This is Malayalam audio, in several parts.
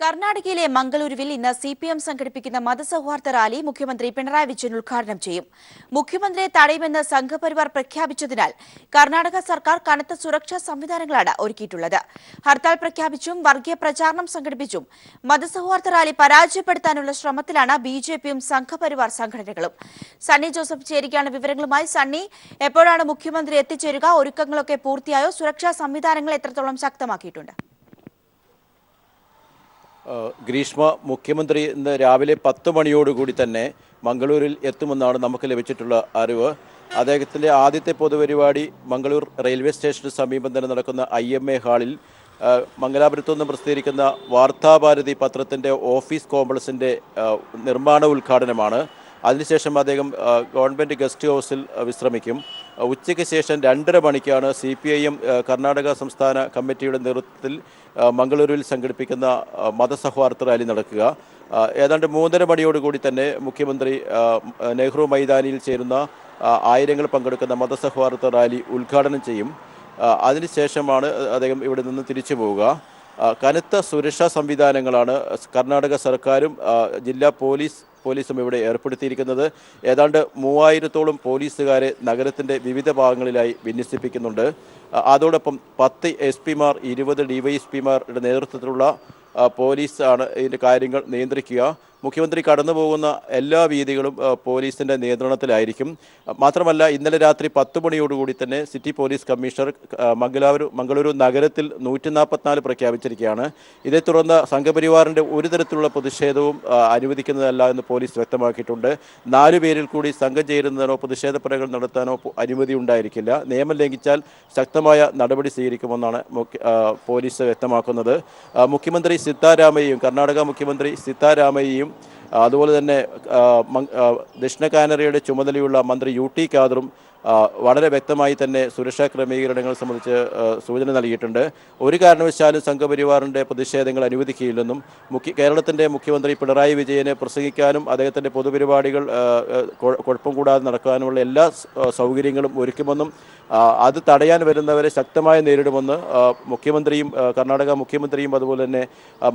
കർണാടകയിലെ മംഗളൂരുവിൽ ഇന്ന് CPM സംഘടിപ്പിക്കുന്ന മതസൗഹാർദ്ദ റാലി മുഖ്യമന്ത്രി പിണറായി വിജയൻ ഉദ്ഘാടനം ചെയ്യും. മുഖ്യമന്ത്രിയെ തടയുമെന്ന് സംഘപരിവാർ പ്രഖ്യാപിച്ചതിനാൽ കർണാടക സർക്കാർ കനത്ത സുരക്ഷാ സംവിധാനങ്ങളാണ് ഒരുക്കിയിട്ടുള്ളത്. ഹർത്താൽ പ്രഖ്യാപിച്ചും വർഗീയ പ്രചാരണം സംഘടിപ്പിച്ചും മതസൗഹാർദ്ദ റാലി പരാജയപ്പെടുത്താനുള്ള ശ്രമത്തിലാണ് BJPയും സംഘപരിവാർ സംഘടനകളും. സണ്ണി ജോസഫ് ചേരുകയാണ് വിവരങ്ങളുമായി. സണ്ണി, എപ്പോഴാണ് മുഖ്യമന്ത്രി എത്തിച്ചേരുക? ഒരുക്കങ്ങളൊക്കെ പൂർത്തിയായോ? സുരക്ഷാ സംവിധാനങ്ങൾ എത്രത്തോളം ശക്തമാക്കിയിട്ടുണ്ട്? ഗ്രീഷ്മ, മുഖ്യമന്ത്രി ഇന്ന് രാവിലെ 10 മണിയോടുകൂടി തന്നെ മംഗളൂരിൽ എത്തുമെന്നാണ് നമുക്ക് ലഭിച്ചിട്ടുള്ള അറിവ്. അദ്ദേഹത്തിൻ്റെ ആദ്യത്തെ പൊതുപരിപാടി മംഗളൂർ റെയിൽവേ സ്റ്റേഷന് സമീപം തന്നെ നടക്കുന്ന IMA ഹാളിൽ മംഗലാപുരത്തു നിന്ന് പ്രസിദ്ധീകരിക്കുന്ന വാർത്താഭാരതി പത്രത്തിൻ്റെ ഓഫീസ് കോംപ്ലക്സിൻ്റെ നിർമ്മാണ ഉദ്ഘാടനമാണ്. അതിനുശേഷം അദ്ദേഹം ഗവൺമെൻറ് ഗസ്റ്റ് ഹൗസിൽ വിശ്രമിക്കും. ഉച്ചയ്ക്ക് ശേഷം 2:30 മണിക്കാണ് CPIM കർണാടക സംസ്ഥാന കമ്മിറ്റിയുടെ നേതൃത്വത്തിൽ മംഗളൂരുവിൽ സംഘടിപ്പിക്കുന്ന മതസൗഹാർദ്ദ റാലി നടക്കുക. ഏതാണ്ട് 3:30 മണിയോടുകൂടി തന്നെ മുഖ്യമന്ത്രി നെഹ്റു മൈതാനിയിൽ ചേരുന്ന ആയിരങ്ങൾ പങ്കെടുക്കുന്ന മതസൗഹാർദ്ദ റാലി ഉദ്ഘാടനം ചെയ്യും. അതിനുശേഷമാണ് അദ്ദേഹം ഇവിടെ നിന്ന് തിരിച്ചു പോവുക. കനത്ത സുരക്ഷാ സംവിധാനങ്ങളാണ് കർണാടക സർക്കാരും ജില്ലാ പോലീസും ഇവിടെ ഏർപ്പെടുത്തിയിരിക്കുന്നത്. ഏതാണ്ട് 3000-ഓളം പോലീസുകാരെ നഗരത്തിൻ്റെ വിവിധ ഭാഗങ്ങളിലായി വിന്യസിപ്പിക്കുന്നുണ്ട്. അതോടൊപ്പം 10 SP-മാർ 20 DYSP-മാരുടെ നേതൃത്വത്തിലുള്ള പോലീസാണ് ഇതിൻ്റെ കാര്യങ്ങൾ നിയന്ത്രിക്കുക. മുഖ്യമന്ത്രി കടന്നു പോകുന്ന എല്ലാ വീഥികളും പോലീസിൻ്റെ നിയന്ത്രണത്തിലായിരിക്കും. മാത്രമല്ല, ഇന്നലെ രാത്രി 10 മണിയോടുകൂടി തന്നെ സിറ്റി പോലീസ് കമ്മീഷണർ മംഗളൂരു നഗരത്തിൽ 144 പ്രഖ്യാപിച്ചിരിക്കുകയാണ്. ഇതേ തുടർന്ന് സംഘപരിവാറിൻ്റെ ഒരു തരത്തിലുള്ള പ്രതിഷേധവും അനുവദിക്കുന്നതല്ല എന്ന് പോലീസ് വ്യക്തമാക്കിയിട്ടുണ്ട്. 4 പേരിൽ കൂടി സംഘം ചേരുന്നതിനോ പ്രതിഷേധ പരേഡുകൾ നടത്താനോ അനുമതി ഉണ്ടായിരിക്കില്ല. നിയമം ലംഘിച്ചാൽ ശക്തമായ നടപടി സ്വീകരിക്കുമെന്നാണ് പോലീസ് വ്യക്തമാക്കുന്നത്. മുഖ്യമന്ത്രി സിദ്ധാരാമയ്യയും കർണാടക മുഖ്യമന്ത്രി സിദ്ധാരാമയ്യയും അതുപോലെ തന്നെ ദക്ഷിണ കാനഡയുടെ ചുമതലയുള്ള മന്ത്രി UT ഖാദറും വളരെ വ്യക്തമായി തന്നെ സുരക്ഷാ ക്രമീകരണങ്ങൾ സംബന്ധിച്ച് സൂചന നൽകിയിട്ടുണ്ട്. ഒരു കാരണവശാലും സംഘപരിവാറിൻ്റെ പ്രതിഷേധങ്ങൾ അനുവദിക്കുകയില്ലെന്നും കേരളത്തിൻ്റെ മുഖ്യമന്ത്രി പിണറായി വിജയനെ പ്രസംഗിക്കാനും അദ്ദേഹത്തിൻ്റെ പൊതുപരിപാടികൾ കുഴപ്പം കൂടാതെ നടക്കാനുമുള്ള എല്ലാ സൗകര്യങ്ങളും ഒരുക്കുമെന്നും അത് തടയാൻ വരുന്നവരെ ശക്തമായി നേരിടുമെന്ന് മുഖ്യമന്ത്രിയും കർണാടക മുഖ്യമന്ത്രിയും അതുപോലെ തന്നെ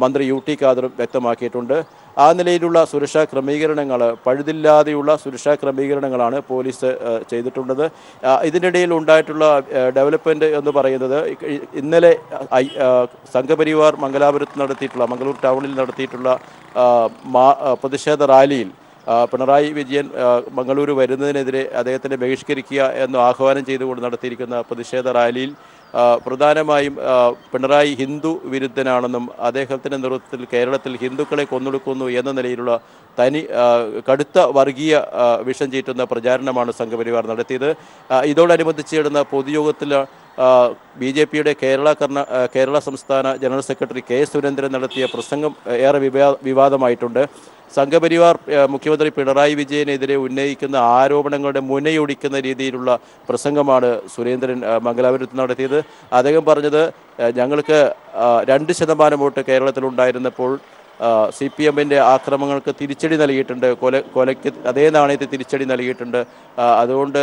മന്ത്രി UT ഖാദറും വ്യക്തമാക്കിയിട്ടുണ്ട്. ആ നിലയിലുള്ള സുരക്ഷാ ക്രമീകരണങ്ങൾ, പഴുതില്ലാതെയുള്ള സുരക്ഷാ ക്രമീകരണങ്ങളാണ് പോലീസ് ചെയ്തിട്ടുള്ളത്. ഇതിനിടയിൽ ഉണ്ടായിട്ടുള്ള ഡെവലപ്മെൻറ്റ് എന്ന് പറയുന്നത്, ഇന്നലെ സംഘപരിവാർ മംഗളൂർ ടൗണിൽ നടത്തിയിട്ടുള്ള പ്രതിഷേധ റാലിയിൽ പിണറായി വിജയൻ മംഗളൂരു വരുന്നതിനെതിരെ അദ്ദേഹത്തിനെ ബഹിഷ്കരിക്കുക എന്ന് ആഹ്വാനം ചെയ്തുകൊണ്ട് നടത്തിയിരിക്കുന്ന പ്രതിഷേധ റാലിയിൽ പ്രധാനമായും പിണറായി ഹിന്ദു വിരുദ്ധനാണെന്നും അദ്ദേഹത്തിൻ്റെ നേതൃത്വത്തിൽ കേരളത്തിൽ ഹിന്ദുക്കളെ കൊന്നൊടുക്കുന്നു എന്ന നിലയിലുള്ള കടുത്ത വർഗീയ വിഷം ചീറ്റുന്ന പ്രചാരണമാണ് സംഘപരിവാർ നടത്തിയത്. ഇതോടനുബന്ധിച്ച് നടന്ന പൊതുയോഗത്തിൽ BJPയുടെ കേരള സംസ്ഥാന ജനറൽ സെക്രട്ടറി K. സുരേന്ദ്രൻ നടത്തിയ പ്രസംഗം ഏറെ വിവാദമായിട്ടുണ്ട്. സംഘപരിവാർ മുഖ്യമന്ത്രി പിണറായി വിജയനെതിരെ ഉന്നയിക്കുന്ന ആരോപണങ്ങളുടെ മുനയൊടിക്കുന്ന രീതിയിലുള്ള പ്രസംഗമാണ് സുരേന്ദ്രൻ മംഗലാപുരത്ത് നടത്തിയത്. അദ്ദേഹം പറഞ്ഞത്, ഞങ്ങൾക്ക് 2% വോട്ട് കേരളത്തിലുണ്ടായിരുന്നപ്പോൾ CPMൻ്റെ ആക്രമണങ്ങൾക്ക് തിരിച്ചടി നൽകിയിട്ടുണ്ട്, കൊലയ്ക്ക് അതേ നാണയത്തിൽ തിരിച്ചടി നൽകിയിട്ടുണ്ട്. അതുകൊണ്ട്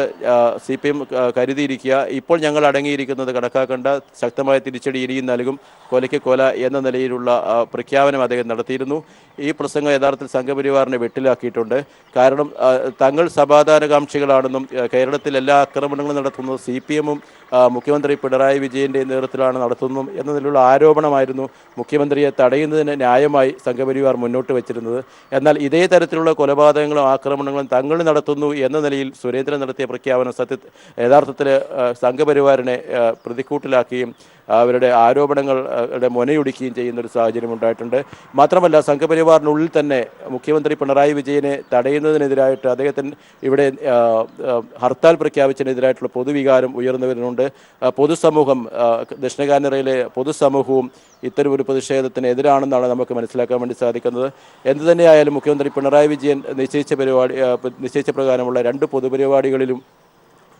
CPM കരുതിയിരിക്കുക, ഇപ്പോൾ ഞങ്ങൾ അടങ്ങിയിരിക്കുന്നത് കണക്കാക്കേണ്ട, ശക്തമായ തിരിച്ചടി ഇനിയും നൽകും, കൊലയ്ക്ക് കൊല എന്ന നിലയിലുള്ള പ്രഖ്യാപനം അദ്ദേഹം നടത്തിയിരുന്നു. ഈ പ്രസംഗം യഥാർത്ഥത്തിൽ സംഘപരിവാറിനെ വെട്ടിലാക്കിയിട്ടുണ്ട്. കാരണം തങ്ങൾ സമാധാനകാംക്ഷികളാണെന്നും കേരളത്തിൽ എല്ലാ ആക്രമണങ്ങളും നടത്തുന്നത് CPMഉം മുഖ്യമന്ത്രി പിണറായി വിജയൻ്റെ നേതൃത്വത്തിലാണ് നടത്തുന്നു എന്ന നിലയിലുള്ള ആരോപണമായിരുന്നു മുഖ്യമന്ത്രിയെ തടയുന്നതിന് ന്യായമായി സംഘപരിവാർ മുന്നോട്ട് വച്ചിരുന്നത്. എന്നാൽ ഇതേ തരത്തിലുള്ള കൊലപാതകങ്ങളും ആക്രമണങ്ങളും തങ്ങൾ നടത്തുന്നു എന്ന നിലയിൽ സുരേന്ദ്രൻ നടത്തിയ പ്രഖ്യാപനം യഥാർത്ഥത്തിൽ സംഘപരിവാറിനെ പ്രതിക്കൂട്ടിലാക്കുകയും അവരുടെ ആരോപണങ്ങളുടെ മുനയൊടിക്കുകയും ചെയ്യുന്നൊരു സാഹചര്യം ഉണ്ടായിട്ടുണ്ട്. മാത്രമല്ല, സംഘപരിവാറിനുള്ളിൽ തന്നെ മുഖ്യമന്ത്രി പിണറായി വിജയനെ തടയുന്നതിനെതിരായിട്ട് അദ്ദേഹത്തിന് ഇവിടെ ഹർത്താൽ പ്രഖ്യാപിച്ചതിനെതിരായിട്ടുള്ള പൊതുവികാരം ഉയർന്നു വരുന്നുണ്ട്. പൊതുസമൂഹം, ദക്ഷിണ കാനഡയിലെ പൊതുസമൂഹവും ഇത്തരമൊരു പ്രതിഷേധത്തിന് എതിരാണെന്നാണ് നമുക്ക് മനസ്സിലാക്കാൻ വേണ്ടി സാധിക്കുന്നത്. എന്തു തന്നെയായാലും മുഖ്യമന്ത്രി പിണറായി വിജയൻ നിശ്ചയിച്ച പ്രകാരമുള്ള 2 പൊതുപരിപാടികളിലും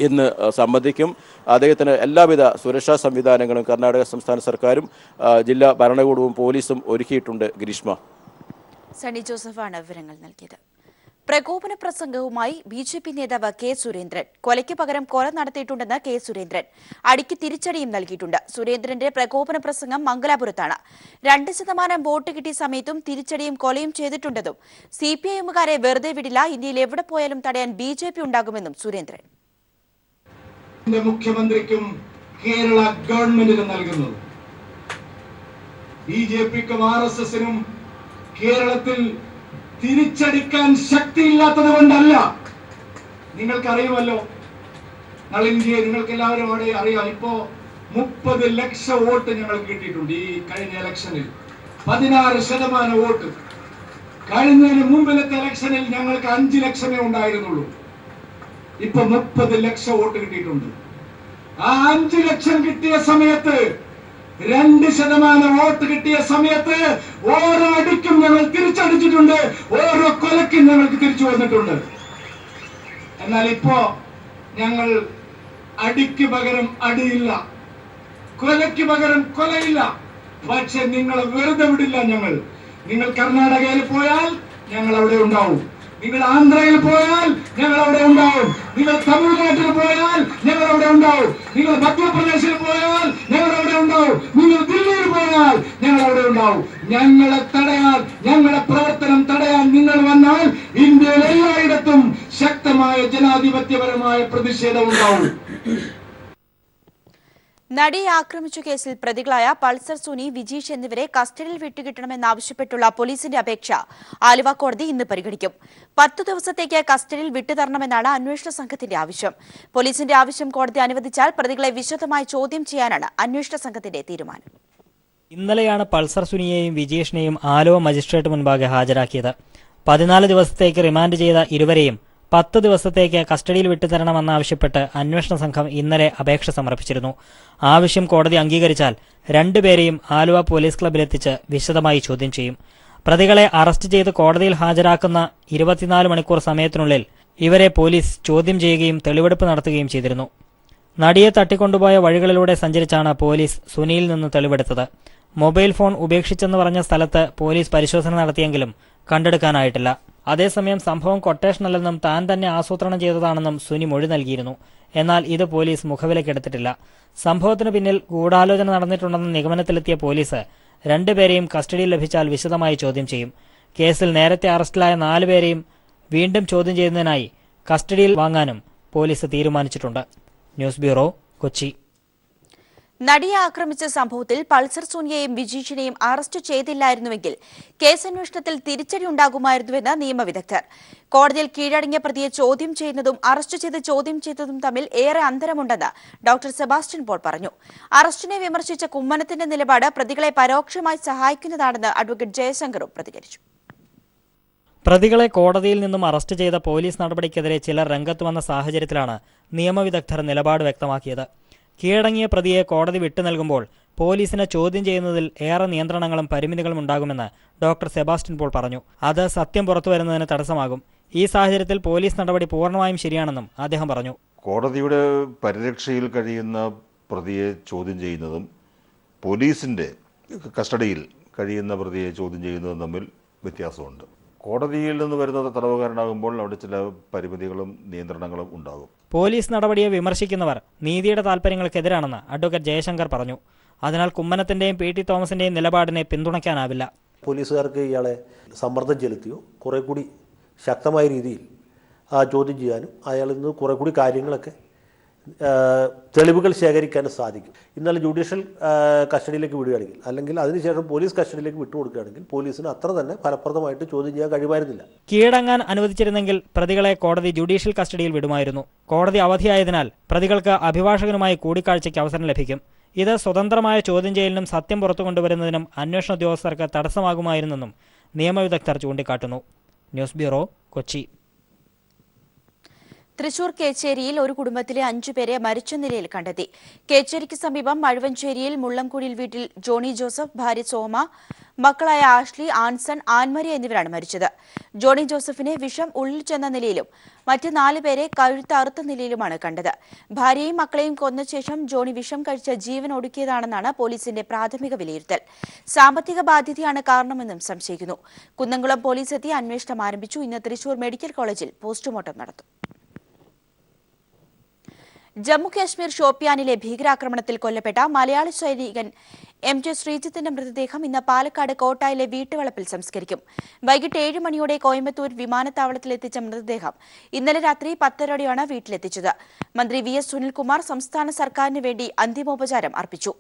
ഇന്ന് സംബന്ധിക്കും. അദ്ദേഹത്തിന് എല്ലാവിധ സുരക്ഷാ സംവിധാനങ്ങളും കർണാടക സംസ്ഥാന സർക്കാരും ജില്ലാ ഭരണകൂടവും പോലീസും ഒരുക്കിയിട്ടുണ്ട്. ഗ്രീഷ്മ. സണ്ണി ജോസഫാണ് വിവരങ്ങൾ നൽകിയത്. പ്രകോപന പ്രസംഗവുമായി ബി.ജെ.പി. നേതാവ് കെ. സുരേന്ദ്രൻ. കൊലയ്ക്ക് പകരം കൊല നടത്തിയിട്ടുണ്ടെന്ന് കെ. സുരേന്ദ്രൻ. അടിക്ക് തിരിച്ചടിയും നൽകിയിട്ടുണ്ട്. സുരേന്ദ്രന്റെ പ്രകോപന പ്രസംഗം മംഗലാപുരത്താണ്. 2% വോട്ട് കിട്ടിയ സമയത്തും തിരിച്ചടിയും കൊലയും ചെയ്തിട്ടുണ്ടെന്നും സിപിഐഎമ്മുകാരെ വെറുതെ വിടില്ല, ഇന്ത്യയിൽ എവിടെ പോയാലും തടയാൻ ബി.ജെ.പി. ഉണ്ടാകുമെന്നും സുരേന്ദ്രൻ. മുഖ്യമന്ത്രിക്കും കേരള ഗവൺമെന്റിനും നൽകുന്നത് ബി.ജെ.പിക്കും ആർ.എസ്.എസിനും കേരളത്തിൽ തിരിച്ചടിക്കാൻ ശക്തിയില്ലാത്തത് കൊണ്ടല്ല. നിങ്ങൾക്കറിയുമല്ലോ, നളിൻജിയെ നിങ്ങൾക്ക് എല്ലാവരും അവിടെ അറിയാം. ഇപ്പോ 30 ലക്ഷം വോട്ട് ഞങ്ങൾക്ക് കിട്ടിയിട്ടുണ്ട്. ഈ കഴിഞ്ഞ ഇലക്ഷനിൽ 16% വോട്ട്. കഴിഞ്ഞതിന് മുമ്പിലത്തെ ഇലക്ഷനിൽ ഞങ്ങൾക്ക് 5 ലക്ഷമേ ഉണ്ടായിരുന്നുള്ളൂ. ഇപ്പൊ 30 ലക്ഷം വോട്ട് കിട്ടിയിട്ടുണ്ട്. ആ 5 ലക്ഷം കിട്ടിയ സമയത്ത് 2% വോട്ട് കിട്ടിയ സമയത്ത് ഓരോ അടിക്കും ഞങ്ങൾ തിരിച്ചടിച്ചിട്ടുണ്ട്, ഓരോ കൊലയ്ക്കും ഞങ്ങൾക്ക് തിരിച്ചു വന്നിട്ടുണ്ട്. എന്നാൽ ഇപ്പോ ഞങ്ങൾ അടിക്ക് പകരം അടിയില്ല, കൊലയ്ക്ക് പകരം കൊലയില്ല. പക്ഷെ നിങ്ങളെ വെറുതെ വിടില്ല. നിങ്ങൾ കർണാടകയിൽ പോയാൽ ഞങ്ങൾ അവിടെ ഉണ്ടാവും, നിങ്ങൾ ആന്ധ്രയിൽ പോയാൽ ഞങ്ങൾ അവിടെ ഉണ്ടാവും, നിങ്ങൾ തമിഴ്നാട്ടിൽ പോയാൽ ഞങ്ങൾ അവിടെ ഉണ്ടാവും, നിങ്ങൾ മധ്യപ്രദേശിൽ പോയാൽ ഞങ്ങൾ അവിടെ ഉണ്ടാവും, നിങ്ങൾ ദില്ലിയിൽ പോയാൽ ഞങ്ങൾ അവിടെ ഉണ്ടാവും. ഞങ്ങളെ തടയാൻ, ഞങ്ങളുടെ പ്രവർത്തനം തടയാൻ നിങ്ങൾ വന്നാൽ ഇന്ത്യയിൽ എല്ലായിടത്തും ശക്തമായ ജനാധിപത്യപരമായ പ്രതിഷേധം ഉണ്ടാവും. നടിയെ ആക്രമിച്ച കേസിൽ പ്രതികളായ പൾസർ സുനി, വിജീഷ് എന്നിവരെ കസ്റ്റഡിയിൽ വിട്ടുകിട്ടണമെന്നാവശ്യപ്പെട്ടുള്ള പോലീസിന്റെ അപേക്ഷ ആലുവ കോടതി ഇന്ന് പരിഗണിക്കും. 10 ദിവസത്തേക്ക് കസ്റ്റഡിയിൽ വിട്ടുതരണമെന്നാണ് അന്വേഷണ സംഘത്തിന്റെ ആവശ്യം. പോലീസിന്റെ ആവശ്യം കോടതി അനുവദിച്ചാൽ പ്രതികളെ വിശദമായി ചോദ്യം ചെയ്യാനാണ് അന്വേഷണ സംഘത്തിന്റെ തീരുമാനം. ഇന്നലെയാണ് പൾസർ സുനിയെയും വിജീഷിനെയും ആലുവ മജിസ്ട്രേറ്റ് മുൻപാകെ ഹാജരാക്കിയത്. 14 ദിവസത്തേക്ക് റിമാൻഡ് ചെയ്ത ഇരുവരെയും 10 ദിവസത്തേക്ക് കസ്റ്റഡിയിൽ വിട്ടുതരണമെന്നാവശ്യപ്പെട്ട് അന്വേഷണ സംഘം ഇന്നലെ അപേക്ഷ സമർപ്പിച്ചിരുന്നു. ആവശ്യം കോടതി അംഗീകരിച്ചാൽ രണ്ടുപേരെയും ആലുവ പോലീസ് ക്ലബിലെത്തിച്ച് വിശദമായി ചോദ്യം ചെയ്യും. പ്രതികളെ അറസ്റ്റ് ചെയ്ത് കോടതിയിൽ ഹാജരാക്കുന്ന 24 മണിക്കൂർ സമയത്തിനുള്ളിൽ ഇവരെ പോലീസ് ചോദ്യം ചെയ്യുകയും തെളിവെടുപ്പ് നടത്തുകയും ചെയ്തിരുന്നു. നടിയെ തട്ടിക്കൊണ്ടുപോയ വഴികളിലൂടെ സഞ്ചരിച്ചാണ് പോലീസ് സുനിയിൽ നിന്ന് തെളിവെടുത്തത്. മൊബൈൽ ഫോൺ ഉപേക്ഷിച്ചെന്ന് പറഞ്ഞ സ്ഥലത്ത് പോലീസ് പരിശോധന നടത്തിയെങ്കിലും കണ്ടെടുക്കാനായിട്ടില്ല. അതേസമയം സംഭവം കൊട്ടേഷനല്ലെന്നും താൻ തന്നെ ആസൂത്രണം ചെയ്തതാണെന്നും സുനി മൊഴി നൽകിയിരുന്നു. എന്നാൽ ഇത് പോലീസ് മുഖവിലക്കെടുത്തിട്ടില്ല. സംഭവത്തിന് പിന്നിൽ ഗൂഢാലോചന നടന്നിട്ടുണ്ടെന്ന നിഗമനത്തിലെത്തിയ പോലീസ് രണ്ടുപേരെയും കസ്റ്റഡിയിൽ ലഭിച്ചാൽ വിശദമായി ചോദ്യം ചെയ്യും. കേസിൽ നേരത്തെ അറസ്റ്റിലായ 4 പേരെയും വീണ്ടും ചോദ്യം ചെയ്യുന്നതിനായി കസ്റ്റഡിയിൽ വാങ്ങാനും പോലീസ് തീരുമാനിച്ചിട്ടുണ്ട്. News bureau, Kochi. നടിയെ ആക്രമിച്ച സംഭവത്തിൽ പൾസർ സോനിയെയും വിജീഷിനെയും അറസ്റ്റ് ചെയ്തില്ലായിരുന്നുവെങ്കിൽ കേസന്വേഷണത്തിൽ തിരിച്ചടി ഉണ്ടാകുമായിരുന്നുവെന്ന് നിയമവിദഗ്ധർ. കോടതിയിൽ കീഴടങ്ങിയ പ്രതിയെ ചോദ്യം ചെയ്യുന്നതും അറസ്റ്റ് ചെയ്ത് ചോദ്യം ചെയ്തതും തമ്മിൽ ഏറെ അന്തരമുണ്ടെന്ന് ഡോക്ടർ സെബാസ്റ്റ്യൻ പോൾ പറഞ്ഞു. അറസ്റ്റിനെ വിമർശിച്ച കുമ്മനത്തിന്റെ നിലപാട് പ്രതികളെ പരോക്ഷമായി സഹായിക്കുന്നതാണെന്ന് അഡ്വക്കേറ്റ് ജയശങ്കറും പ്രതികരിച്ചു. പ്രതികളെ കോടതിയിൽ നിന്നും അറസ്റ്റ് ചെയ്ത പോലീസ് നടപടിക്കെതിരെ ചിലർ രംഗത്ത് വന്ന സാഹചര്യത്തിലാണ് നിയമവിദഗ്ധർ നിലപാട് വ്യക്തമാക്കിയത്. കീഴടങ്ങിയ പ്രതിയെ കോടതി വിട്ടു നൽകുമ്പോൾ പോലീസിനെ ചോദ്യം ചെയ്യുന്നതിൽ ഏറെ നിയന്ത്രണങ്ങളും പരിമിതികളും ഉണ്ടാകുമെന്ന് ഡോക്ടർ സെബാസ്റ്റ്യൻ പോൾ പറഞ്ഞു. അത് സത്യം പുറത്തുവരുന്നതിന് തടസ്സമാകും. ഈ സാഹചര്യത്തിൽ പോലീസ് നടപടി പൂർണ്ണമായും ശരിയാണെന്നും അദ്ദേഹം പറഞ്ഞു. കോടതിയുടെ പരിരക്ഷയിൽ കഴിയുന്ന പ്രതിയെ ചോദ്യം ചെയ്യുന്നതും പോലീസിൻ്റെ കസ്റ്റഡിയിൽ കഴിയുന്ന പ്രതിയെ ചോദ്യം ചെയ്യുന്നതും തമ്മിൽ വ്യത്യാസമുണ്ട്. കോടതിയിൽ നിന്ന് വരുന്നത് തടവുകാരനാകുമ്പോൾ അവിടെ ചില പരിമിതികളും നിയന്ത്രണങ്ങളും ഉണ്ടാകും. പോലീസ് നടപടിയെ വിമർശിക്കുന്നവർ നീതിയുടെ താൽപര്യങ്ങൾക്കെതിരാണെന്ന് അഡ്വക്കേറ്റ് ജയശങ്കർ പറഞ്ഞു. അതിനാൽ കുമ്മനത്തിന്റെയും പി.ടി. തോമസിന്റെയും നിലപാടിനെ പിന്തുണയ്ക്കാനാവില്ല. പോലീസുകാർക്ക് ഇയാളെ സമ്മർദ്ദം ചെലുത്തിയോ കുറെ കൂടി ശക്തമായ രീതിയിൽ ചോദ്യം ചെയ്യാനും അയാളിൽ നിന്ന് കുറെ കൂടി കാര്യങ്ങളൊക്കെ തെളിവുകൾ ശേഖരിക്കാനും സാധിക്കും. ഇന്നലെ ജുഡീഷ്യൽ കസ്റ്റഡിയിലേക്ക് വിടുകയാണെങ്കിൽ അല്ലെങ്കിൽ അതിനുശേഷം പോലീസ് കസ്റ്റഡിയിലേക്ക് വിട്ടുകൊടുക്കുകയാണെങ്കിൽ പോലീസിന് അത്ര തന്നെ ഫലപ്രദമായിട്ട് ചോദ്യം ചെയ്യാൻ കഴിയുമായിരുന്നില്ല. കീഴടങ്ങാൻ അനുവദിച്ചിരുന്നെങ്കിൽ പ്രതികളെ കോടതി ജുഡീഷ്യൽ കസ്റ്റഡിയിൽ വിടുമായിരുന്നു. കോടതി അവധിയായതിനാൽ പ്രതികൾക്ക് അഭിഭാഷകനുമായി കൂടിക്കാഴ്ചയ്ക്ക് അവസരം ലഭിക്കും. ഇത് സ്വതന്ത്രമായ ചോദ്യം ചെയ്യലിനും സത്യം പുറത്തു കൊണ്ടുവരുന്നതിനും അന്വേഷണ ഉദ്യോഗസ്ഥർക്ക് തടസ്സമാകുമായിരുന്നെന്നും നിയമവിദഗ്ധർ ചൂണ്ടിക്കാട്ടുന്നു. News bureau, Kochi. തൃശൂർ കേച്ചേരിയിൽ ഒരു കുടുംബത്തിലെ 5 പേരെ മരിച്ച നിലയിൽ കണ്ടെത്തി. കേച്ചേരിക്ക് സമീപം മഴുവഞ്ചേരിയിൽ മുള്ളംകുടിയിൽ വീട്ടിൽ ജോണി ജോസഫ്, ഭാര്യ സോമ, മക്കളായ ആഷ്ലി, ആൻസൺ, ആൻമരിയ എന്നിവരാണ് മരിച്ചത്. ജോണി ജോസഫിനെ വിഷം ഉള്ളിൽ ചെന്ന നിലയിലും മറ്റ് 4 പേരെ കഴുത്തറുത്ത നിലയിലുമാണ് കണ്ടത്. ഭാര്യയും മക്കളെയും കൊന്ന ശേഷം ജോണി വിഷം കഴിച്ച് ജീവൻ ഒടുക്കിയതാണെന്നാണ് പോലീസിന്റെ പ്രാഥമിക വിലയിരുത്തൽ. സാമ്പത്തിക ബാധ്യതയാണ് കാരണമെന്നും സംശയിക്കുന്നു. കുന്നംകുളം പോലീസ് എത്തി അന്വേഷണം ആരംഭിച്ചു. ഇന്ന് തൃശൂർ മെഡിക്കൽ കോളേജിൽ പോസ്റ്റ്മോർട്ടം നടത്തും. ജമ്മുകാശ്മീർ ഷോപ്പിയാനിലെ ഭീകരാക്രമണത്തിൽ കൊല്ലപ്പെട്ട മലയാളി സൈനികൻ MJ ശ്രീജിത്തിന്റെ മൃതദേഹം ഇന്ന് പാലക്കാട് കോട്ടായിലെ വീട്ടുവളപ്പിൽ സംസ്കരിക്കും. വൈകിട്ട് 7 മണിയോടെ കോയമ്പത്തൂർ വിമാനത്താവളത്തിലെത്തിച്ച മൃതദേഹം ഇന്നലെ രാത്രി 10:30 വീട്ടിലെത്തിച്ചത്. മന്ത്രി VS സുനിൽകുമാർ സംസ്ഥാന സർക്കാരിന് വേണ്ടി അന്തിമോപചാരം അർപ്പിച്ചു.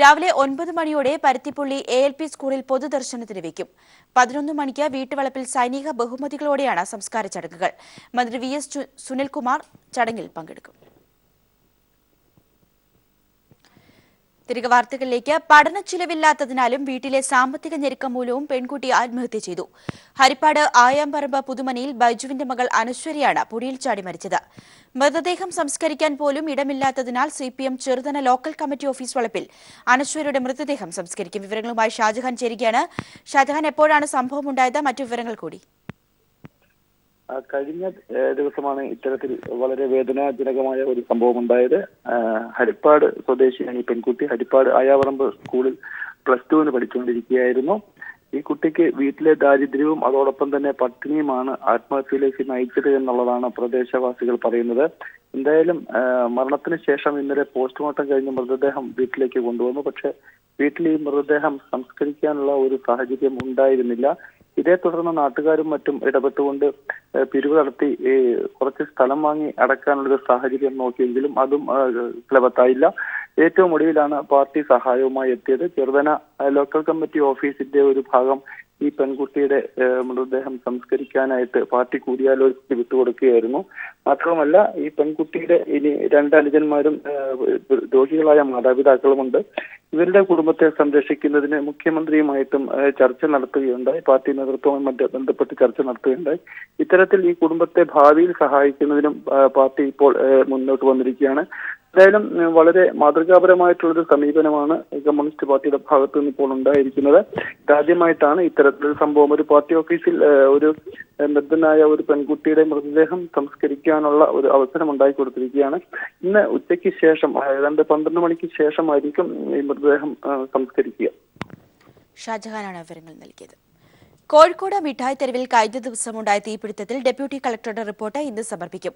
രാവിലെ 9 മണിയോടെ പരുത്തിപ്പുള്ളി ALP സ്കൂളിൽ പൊതുദർശനത്തിന് വയ്ക്കും. 11 മണിക്ക് വീട്ടുവളപ്പിൽ സൈനിക ബഹുമതികളോടെയാണ് സംസ്കാര ചടങ്ങുകൾ. മന്ത്രി VS സുനിൽകുമാർ ചടങ്ങിൽ പങ്കെടുക്കും. തിരികെ വാർത്തകളിലേക്ക്. പഠന ചിലവില്ലാത്തതിനാലും വീട്ടിലെ സാമ്പത്തിക ഞെരുക്കം മൂലവും പെൺകുട്ടി ആത്മഹത്യ ചെയ്തു. ഹരിപ്പാട് ആയാമ്പറമ്പ് പുതുമനയിൽ ബൈജുവിന്റെ മകൾ അനശ്വരിയാണ് പുഴയിൽ ചാടി മരിച്ചത്. മൃതദേഹം സംസ്കരിക്കാൻ പോലും ഇടമില്ലാത്തതിനാൽ CPM Cheruthana local committee office വളപ്പിൽ അനശ്വരിയുടെ മൃതദേഹം സംസ്കരിക്കും. വിവരങ്ങളുമായി ഷാജഹാൻ ചേരുകയാണ്. ഷാജഹാൻ, എപ്പോഴാണ് സംഭവമുണ്ടായത്? മറ്റു വിവരങ്ങൾ കൂടി. കഴിഞ്ഞ ദിവസമാണ് ഇത്തരത്തിൽ വളരെ വേദനാജനകമായ ഒരു സംഭവം ഉണ്ടായത്. ഹരിപ്പാട് സ്വദേശിയാണ് ഈ പെൺകുട്ടി. ഹരിപ്പാട് ആയാവറമ്പ് സ്കൂളിൽ +2 പഠിച്ചുകൊണ്ടിരിക്കുകയായിരുന്നു. ഈ കുട്ടിക്ക് വീട്ടിലെ ദാരിദ്ര്യവും അതോടൊപ്പം തന്നെ പട്ടിണിയുമാണ് ആത്മഹത്യയിലേക്ക് നയിച്ചത് എന്നുള്ളതാണ് പ്രദേശവാസികൾ പറയുന്നത്. എന്തായാലും മരണത്തിന് ശേഷം ഇന്നലെ പോസ്റ്റ്മോർട്ടം കഴിഞ്ഞ് മൃതദേഹം വീട്ടിലേക്ക് കൊണ്ടുവന്നു. പക്ഷെ വീട്ടിൽ ഈ മൃതദേഹം സംസ്കരിക്കാനുള്ള ഒരു സാഹചര്യം ഉണ്ടായിരുന്നില്ല. ഇതേ തുടർന്ന് നാട്ടുകാരും മറ്റും ഇടപെട്ടുകൊണ്ട് പിരിവ് നടത്തി കുറച്ച് സ്ഥലം വാങ്ങി അടക്കാനുള്ളൊരു സാഹചര്യം നോക്കിയെങ്കിലും അതും ഫലവത്തായില്ല. ഏറ്റവും ഒടുവിലാണ് പാർട്ടി സഹായവുമായി എത്തിയത്. ചെറുതന ലോക്കൽ കമ്മിറ്റി ഓഫീസിന്റെ ഒരു ഭാഗം ഈ പെൺകുട്ടിയുടെ മൃതദേഹം സംസ്കരിക്കാനായിട്ട് പാർട്ടി കൂടിയാലോചിച്ച് വിട്ടുകൊടുക്കുകയായിരുന്നു. മാത്രവുമല്ല, ഈ പെൺകുട്ടിയുടെ ഇനി 2 അനുജന്മാരും രോഗികളായ മാതാപിതാക്കളുമുണ്ട്. ഇവരുടെ കുടുംബത്തെ സംരക്ഷിക്കുന്നതിന് മുഖ്യമന്ത്രിയുമായിട്ടും ചർച്ച നടത്തുകയുണ്ടായി. പാർട്ടി നേതൃത്വവുമായി ബന്ധപ്പെട്ട് ചർച്ച നടത്തുകയുണ്ടായി. ഇത്തരത്തിൽ ഈ കുടുംബത്തെ ഭാവിയിൽ സഹായിക്കുന്നതിനും പാർട്ടി ഇപ്പോൾ മുന്നോട്ട് വന്നിരിക്കുകയാണ്. എന്തായാലും വളരെ മാതൃകാപരമായിട്ടുള്ളൊരു സമീപനമാണ് കമ്മ്യൂണിസ്റ്റ് പാർട്ടിയുടെ ഭാഗത്ത് നിന്ന് ഇപ്പോൾ ഉണ്ടായിരിക്കുന്നത്. ആദ്യമായിട്ടാണ് ഇത്തരത്തിലൊരു സംഭവം. ഒരു പാർട്ടി ഓഫീസിൽ ഒരു നിർദ്ധനായ ഒരു പെൺകുട്ടിയുടെ മൃതദേഹം സംസ്കരിക്കാനുള്ള ഒരു അവസരം ഉണ്ടായി കൊടുത്തിരിക്കുകയാണ്. ഇന്ന് ഉച്ചയ്ക്ക് ശേഷം ഏതാണ്ട് 12 മണിക്ക് ശേഷമായിരിക്കും ഈ മൃതദേഹം സംസ്കരിക്കുക. ഷാജഹാനാണ് വിവരങ്ങൾ നൽകിയത്. കോഴിക്കോട് മിഠായി തെരുവിൽ കഴിഞ്ഞ ദിവസമുണ്ടായ തീപിടുത്തത്തിൽ ഡെപ്യൂട്ടി കളക്ടറുടെ റിപ്പോർട്ട് ഇന്ന് സമർപ്പിക്കും.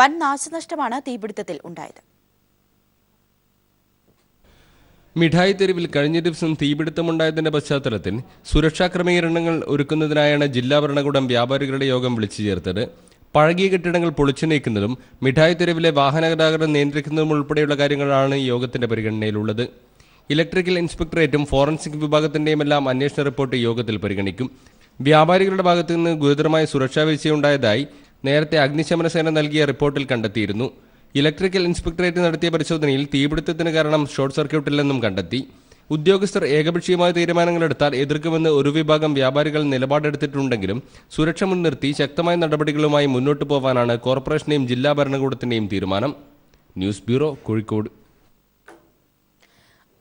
വൻ നാശനഷ്ടമാണ് തീപിടുത്തത്തിൽ ഉണ്ടായത്. മിഠായി തെരുവിൽ കഴിഞ്ഞ ദിവസം തീപിടുത്തമുണ്ടായതിന്റെ പശ്ചാത്തലത്തിൽ സുരക്ഷാ ക്രമീകരണങ്ങൾ ഒരുക്കുന്നതിനായാണ് ജില്ലാ ഭരണകൂടം വ്യാപാരികളുടെ യോഗം വിളിച്ചു ചേർത്തത്. പഴകിയ കെട്ടിടങ്ങൾ പൊളിച്ചു നീക്കുന്നതും മിഠായി തെരുവിലെ വാഹന ഗതാഗതം നിയന്ത്രിക്കുന്നതും ഉൾപ്പെടെയുള്ള കാര്യങ്ങളാണ് യോഗത്തിന്റെ പരിഗണനയിലുള്ളത്. ഇലക്ട്രിക്കൽ ഇൻസ്പെക്ടറേറ്റും ഫോറൻസിക് വിഭാഗത്തിന്റെയുമെല്ലാം അന്വേഷണ റിപ്പോർട്ട് യോഗത്തിൽ പരിഗണിക്കും. വ്യാപാരികളുടെ ഭാഗത്തു നിന്ന് ഗുരുതരമായ സുരക്ഷാ വീഴ്ചയുണ്ടായതായി നേരത്തെ അഗ്നിശമന സേന നൽകിയ റിപ്പോർട്ടിൽ കണ്ടെത്തിയിരുന്നു. ഇലക്ട്രിക്കൽ ഇൻസ്പെക്ടറേറ്റ് നടത്തിയ പരിശോധനയിൽ തീപിടുത്തത്തിന് കാരണം ഷോർട്ട് സർക്യൂട്ടില്ലെന്നും കണ്ടെത്തി. ഉദ്യോഗസ്ഥർ ഏകപക്ഷീയമായ തീരുമാനങ്ങളെടുത്താൽ എതിർക്കുമെന്ന് ഒരു വിഭാഗം വ്യാപാരികൾ നിലപാടെടുത്തിട്ടുണ്ടെങ്കിലും സുരക്ഷ മുൻനിർത്തി ശക്തമായ നടപടികളുമായി മുന്നോട്ടു പോകാനാണ് കോർപ്പറേഷന്റെയും ജില്ലാ ഭരണകൂടത്തിന്റെയും തീരുമാനം. News bureau, Kozhikode.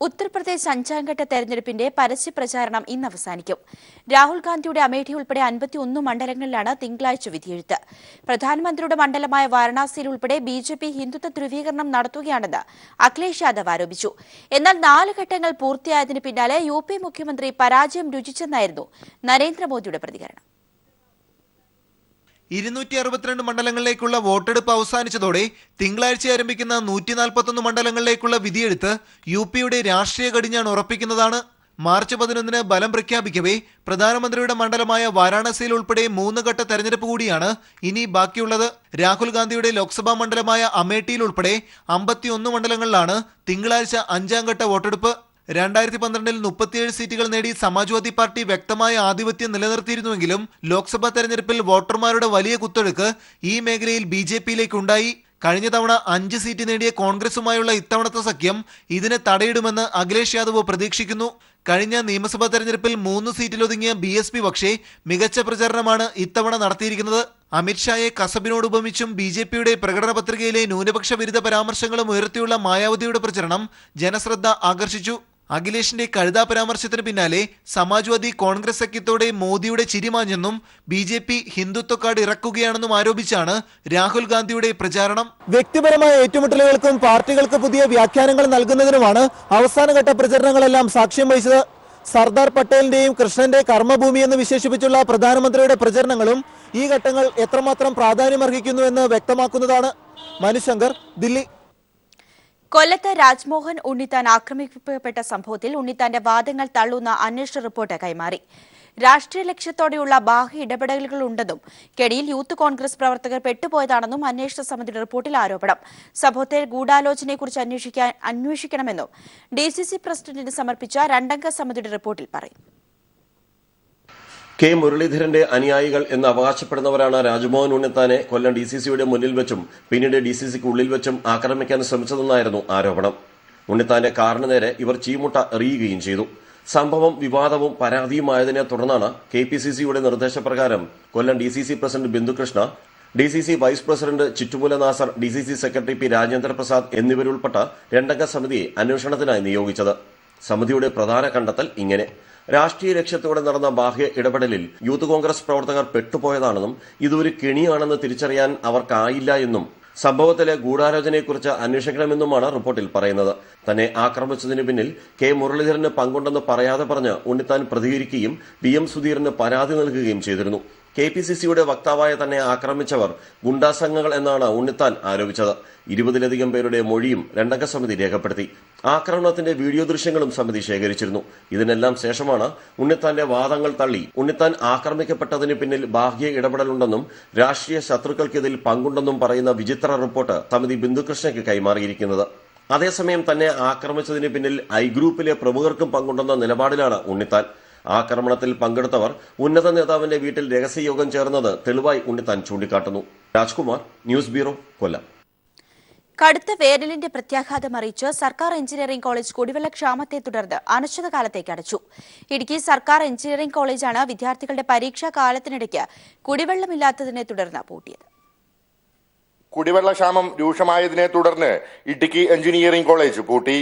ഉത്തർപ്രദേശ് 5ാംഘട്ട തെരഞ്ഞെടുപ്പിന്റെ പരസ്യപ്രചാരണം ഇന്ന് അവസാനിക്കും. രാഹുൽ ഗാന്ധിയുടെ അമേഠി ഉൾപ്പെടെ 51 മണ്ഡലങ്ങളിലാണ് തിങ്കളാഴ്ച വിധിയെഴുത്ത്. പ്രധാനമന്ത്രിയുടെ മണ്ഡലമായ വാരണാസിയിൽ ഉൾപ്പെടെ BJP ഹിന്ദുത്വ ധ്രുവീകരണം നടത്തുകയാണെന്ന് അഖിലേഷ് യാദവ് ആരോപിച്ചു. എന്നാൽ 4 ഘട്ടങ്ങൾ പൂർത്തിയായതിന് പിന്നാലെ UP മുഖ്യമന്ത്രി പരാജയം രുചിച്ചെന്നായിരുന്നു നരേന്ദ്രമോദിയുടെ പ്രതികരണം. 262 മണ്ഡലങ്ങളിലേക്കുള്ള വോട്ടെടുപ്പ് അവസാനിച്ചതോടെ തിങ്കളാഴ്ച ആരംഭിക്കുന്ന 141 മണ്ഡലങ്ങളിലേക്കുള്ള വിധിയെഴുത്ത് UPയുടെ രാഷ്ട്രീയ കടിഞ്ഞാൺ ഉറപ്പിക്കുന്നതാണ്. മാർച്ച് 11-ന് ബലം പ്രഖ്യാപിക്കവേ പ്രധാനമന്ത്രിയുടെ മണ്ഡലമായ വാരാണസിയിൽ ഉൾപ്പെടെ 3 ഘട്ട തെരഞ്ഞെടുപ്പ് കൂടിയാണ് ഇനി ബാക്കിയുള്ളത്. രാഹുൽ ഗാന്ധിയുടെ ലോക്സഭാ മണ്ഡലമായ അമേഠിയിൽ ഉൾപ്പെടെ 51 മണ്ഡലങ്ങളിലാണ് തിങ്കളാഴ്ച 5ാം ഘട്ട വോട്ടെടുപ്പ്. 2012-ൽ 37 സീറ്റുകൾ നേടി സമാജ്വാദി പാർട്ടി വ്യക്തമായ ആധിപത്യം നിലനിർത്തിയിരുന്നുവെങ്കിലും ലോക്സഭാ തെരഞ്ഞെടുപ്പിൽ വോട്ടർമാരുടെ വലിയ കുത്തൊഴുക്ക് ഈ മേഖലയിൽ BJPയിലേക്കുണ്ടായി. കഴിഞ്ഞ തവണ 5 സീറ്റ് നേടിയ കോൺഗ്രസുമായുള്ള ഇത്തവണത്തെ സഖ്യം ഇതിനെ തടയിടുമെന്ന് അഖിലേഷ് യാദവ് പ്രതീക്ഷിക്കുന്നു. കഴിഞ്ഞ നിയമസഭാ തെരഞ്ഞെടുപ്പിൽ 3 സീറ്റിലൊതുങ്ങിയ BSP പക്ഷേ മികച്ച പ്രചാരണമാണ് ഇത്തവണ നടത്തിയിരിക്കുന്നത്. അമിത്ഷായെ കസബിനോട് ഉപമിച്ചും BJPയുടെ പ്രകടന പത്രികയിലെ ന്യൂനപക്ഷ വിരുദ്ധ പരാമർശങ്ങളും ഉയർത്തിയുള്ള മായാവതിയുടെ പ്രചരണം ജനശ്രദ്ധ ആകർഷിച്ചു. അഖിലേഷിന്റെ കഴുതാ പരാമർശത്തിന് പിന്നാലെ സമാജ്വാദി കോൺഗ്രസ് സഖ്യത്തോടെ മോദിയുടെ ചിരിമാഞ്ഞെന്നും BJP ഹിന്ദുത്വ കാർഡ് ഇറക്കുകയാണെന്നും ആരോപിച്ചാണ് രാഹുൽ ഗാന്ധിയുടെ പ്രചാരണം. വ്യക്തിപരമായ ഏറ്റുമുട്ടലുകൾക്കും പാർട്ടികൾക്ക് പുതിയ വ്യാഖ്യാനങ്ങൾ നൽകുന്നതിനുമാണ് അവസാനഘട്ട പ്രചരണങ്ങളെല്ലാം സാക്ഷ്യം വഹിച്ചത്. സർദാർ പട്ടേലിന്റെയും കൃഷ്ണന്റെ കർമ്മഭൂമി എന്ന് വിശേഷിപ്പിച്ചുള്ള പ്രധാനമന്ത്രിയുടെ പ്രചരണങ്ങളും ഈ ഘട്ടങ്ങൾ എത്രമാത്രം പ്രാധാന്യമർഹിക്കുന്നു എന്ന് വ്യക്തമാക്കുന്നതാണ്. മനുശങ്കർ, ദില്ലി. കൊല്ലത്ത് രാജ്മോഹൻ ഉണ്ണിത്താൻ ആക്രമിക്കപ്പെട്ട സംഭവത്തിൽ ഉണ്ണിത്താന്റെ വാദങ്ങൾ തള്ളുന്ന അന്വേഷണ റിപ്പോർട്ട് കൈമാറി. രാഷ്ട്രീയ ലക്ഷ്യത്തോടെയുള്ള ബാഹ്യ ഇടപെടലുകളുണ്ടെന്നും കെണിയിൽ യൂത്ത് കോൺഗ്രസ് പ്രവർത്തകർ പെട്ടുപോയതാണെന്നും അന്വേഷണ സമിതിയുടെ റിപ്പോർട്ടിൽ ആരോപണം. സംഭവത്തെ ഗൂഢാലോചനയെക്കുറിച്ച് അന്വേഷിക്കണമെന്നും DCC പ്രസിഡന്റിന് സമർപ്പിച്ച 2-അംഗ സമിതിയുടെ റിപ്പോർട്ടിൽ പറയുന്നു. കെ മുരളീധരന്റെ അനുയായികൾ എന്ന് അവകാശപ്പെടുന്നവരാണ് രാജ്മോഹൻ ഉണ്ണിത്താനെ കൊല്ലം DCCയുടെ മുന്നിൽ വെച്ചും പിന്നീട് DCCക്ക് ഉള്ളിൽ വെച്ചും ആക്രമിക്കാൻ ശ്രമിച്ചതെന്നായിരുന്നു ആരോപണം. ഉണ്ണിത്താന്റെ കാറിന് നേരെ ഇവർ ചീമുട്ട എറിയുകയും ചെയ്തു. സംഭവം വിവാദവും പരാതിയുമായതിനെ തുടർന്നാണ് KPCCയുടെ നിർദ്ദേശപ്രകാരം Kollam DCC president Bindukrishna, DCC vice president Chittumoola Nasar, DCC secretary P Rajendraprasad എന്നിവരുൾപ്പെട്ട 2-അംഗ സമിതിയെ അന്വേഷണത്തിനായി നിയോഗിച്ചത്. സമിതിയുടെ പ്രധാന കണ്ടെത്തൽ ഇങ്ങനെ: രാഷ്ട്രീയ ലക്ഷ്യത്തോടെ നടന്ന ബാഹ്യ ഇടപെടലിൽ യൂത്ത് കോൺഗ്രസ് പ്രവർത്തകർ പെട്ടുപോയതാണെന്നും ഇതൊരു കെണിയാണെന്ന് തിരിച്ചറിയാൻ അവർക്കായില്ല എന്നും സംഭവത്തിലെ ഗൂഢാലോചനയെക്കുറിച്ച് അന്വേഷിക്കണമെന്നുമാണ് റിപ്പോർട്ടിൽ പറയുന്നത്. തന്നെ ആക്രമിച്ചതിന് പിന്നിൽ കെ മുരളീധരന് പങ്കുണ്ടെന്ന് പറയാതെ പറഞ്ഞ് ഉണ്ണിത്താൻ പ്രതികരിക്കുകയും PM സുധീറിന് പരാതി നൽകുകയും ചെയ്തിരുന്നു. KPCCയുടെ വക്താവായ തന്നെ ആക്രമിച്ചവർ ഗുണ്ടാസംഘങ്ങൾ എന്നാണ് ഉണ്ണിത്താൻ ആരോപിച്ചത്. 20-ലധികം പേരുടെ മൊഴിയും 2-അംഗ സമിതി രേഖപ്പെടുത്തി. ആക്രമണത്തിന്റെ വീഡിയോ ദൃശ്യങ്ങളും സമിതി ശേഖരിച്ചിരുന്നു. ഇതിനെല്ലാം ശേഷമാണ് ഉണ്ണിത്താന്റെ വാദങ്ങൾ തള്ളി ഉണ്ണിത്താൻ ആക്രമിക്കപ്പെട്ടതിന് പിന്നിൽ ബാഹ്യ ഇടപെടലുണ്ടെന്നും രാഷ്ട്രീയ ശത്രുക്കൾക്ക് ഇതിൽ പങ്കുണ്ടെന്നും പറയുന്ന വിചിത്ര റിപ്പോർട്ട് സമിതി ബിന്ദുകൃഷ്ണയ്ക്ക് കൈമാറിയിരിക്കുന്നത്. അതേസമയം തന്നെ ആക്രമിച്ചതിന് പിന്നിൽ I ഗ്രൂപ്പിലെ പ്രമുഖർക്കും പങ്കുണ്ടെന്ന നിലപാടിലാണ് ഉണ്ണിത്താൻ. ആക്രമണത്തിൽ പങ്കെടുത്തവർ ഉന്നത നേതാവിന്റെ വീട്ടിൽ രഹസ്യയോഗം ചേർന്നത് തെളിവായി ഉണ്ണിത്താൻ ചൂണ്ടിക്കാട്ടുന്നു. രാജ്കുമാർ, ന്യൂസ് ബ്യൂറോ, കൊല്ലം. കടുത്ത വേനലിന്റെ പ്രത്യാഘാതം അറിയിച്ച് സർക്കാർ എഞ്ചിനീയറിംഗ് കോളേജ് കുടിവെള്ള ക്ഷാമത്തെ തുടർന്ന് അനിശ്ചിതകാലത്തേക്ക് അടച്ചു. ഇടുക്കി സർക്കാർ എഞ്ചിനീയറിംഗ് കോളേജാണ് വിദ്യാർത്ഥികളുടെ പരീക്ഷാ കാലത്തിനിടയ്ക്ക് കുടിവെള്ളമില്ലാത്തതിനെ തുടർന്ന് പൂട്ടിയത്. കുടിവെള്ളക്ഷാമം രൂക്ഷമായതിനെ തുടർന്ന് ഇടുക്കി എഞ്ചിനീയറിംഗ് കോളേജ് പൂട്ടി.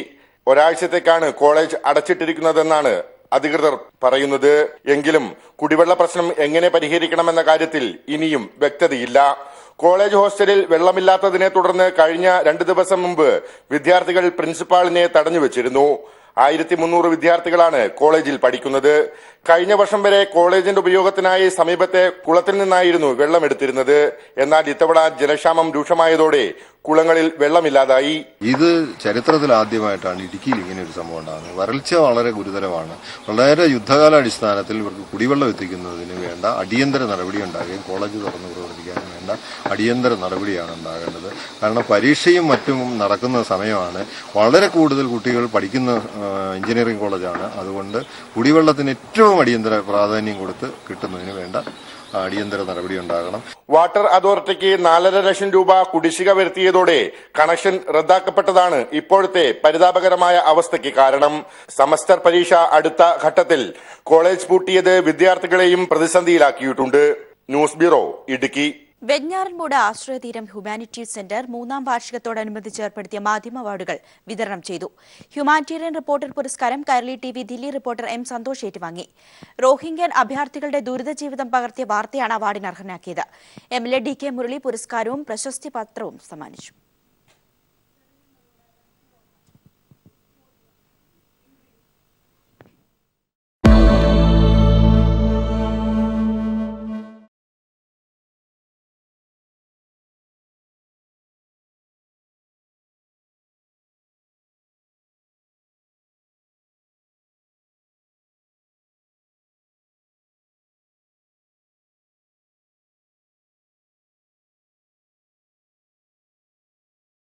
ഒരാഴ്ചത്തേക്കാണ് കോളേജ് അടച്ചിട്ടിരിക്കുന്നതെന്നാണ് അധികൃതർ പറയുന്നത്. എങ്കിലും കുടിവെള്ള പ്രശ്നം എങ്ങനെ പരിഹരിക്കണമെന്ന കാര്യത്തിൽ ഇനിയും വ്യക്തതയില്ല. കോളേജ് ഹോസ്റ്റലിൽ വെള്ളമില്ലാത്തതിനെ തുടർന്ന് കഴിഞ്ഞ 2 ദിവസം മുമ്പ് വിദ്യാർത്ഥികൾ പ്രിൻസിപ്പാളിനെ തടഞ്ഞുവച്ചിരുന്നു. 1300 വിദ്യാർത്ഥികളാണ് കോളേജിൽ പഠിക്കുന്നത്. കഴിഞ്ഞ വർഷം വരെ കോളേജിന്റെ ഉപയോഗത്തിനായി സമീപത്തെ കുളത്തിൽ നിന്നായിരുന്നു വെള്ളമെടുത്തിരുന്നത്. എന്നാൽ ഇത്തവണ ജലക്ഷാമം രൂക്ഷമായതോടെ കുളങ്ങളിൽ വെള്ളമില്ലാതായി. ഇത് ചരിത്രത്തിൽ ആദ്യമായിട്ടാണ് ഇടുക്കിയിൽ ഇങ്ങനെ ഒരു സംഭവം ഉണ്ടാകുന്നത്. വരൾച്ച വളരെ ഗുരുതരമാണ്. വളരെ യുദ്ധകാലാടിസ്ഥാനത്തിൽ ഇവർക്ക് കുടിവെള്ളം എത്തിക്കുന്നതിന് വേണ്ട അടിയന്തര നടപടി ഉണ്ടാകുകയും കോളേജ് തുറന്നു പ്രവർത്തിക്കാനും വേണ്ട അടിയന്തര നടപടിയാണ് ഉണ്ടാകേണ്ടത്. കാരണം പരീക്ഷയും മറ്റും നടക്കുന്ന സമയമാണ്. വളരെ കൂടുതൽ കുട്ടികൾ പഠിക്കുന്ന എഞ്ചിനീയറിംഗ് കോളേജാണ്. അതുകൊണ്ട് കുടിവെള്ളത്തിന് ഏറ്റവും അടിയന്തര പ്രാധാന്യം കൊടുത്ത് കിട്ടുന്നതിന് വേണ്ട അടിയന്തര നടപടി ഉണ്ടാകണം. വാട്ടർ അതോറിറ്റിക്ക് 4.5 ലക്ഷം രൂപ കുടിശ്ശിക വരുത്തിയതോടെ കണക്ഷൻ റദ്ദാക്കപ്പെട്ടതാണ് ഇപ്പോഴത്തെ പരിതാപകരമായ അവസ്ഥയ്ക്ക് കാരണം. സെമസ്റ്റർ പരീക്ഷ അടുത്ത ഘട്ടത്തിൽ കോളേജ് പൂട്ടിയത് വിദ്യാർത്ഥികളെയും പ്രതിസന്ധിയിലാക്കിയിട്ടുണ്ട്. News bureau, Idukki. Venjaramoodu Ashrayatheeram humanities centre 3-ാം വാർഷികത്തോടനുബന്ധിച്ച് ഏർപ്പെടുത്തിയ മാധ്യമ അവാർഡുകൾ വിതരണം ചെയ്തു. ഹ്യൂമാനിറ്റേറിയൻ റിപ്പോർട്ടർ പുരസ്കാരം Kairali TV Delhi reporter M Santhosh ഏറ്റുവാങ്ങി. റോഹിംഗ്യൻ അഭയാർത്ഥികളുടെ ദുരിത ജീവിതം പകർത്തിയ വാർത്തയാണ് അവാർഡിന് അർഹനാക്കിയത്. MLA DK മുരളി പുരസ്കാരവും പ്രശസ്തി പത്രവും സമ്മാനിച്ചു.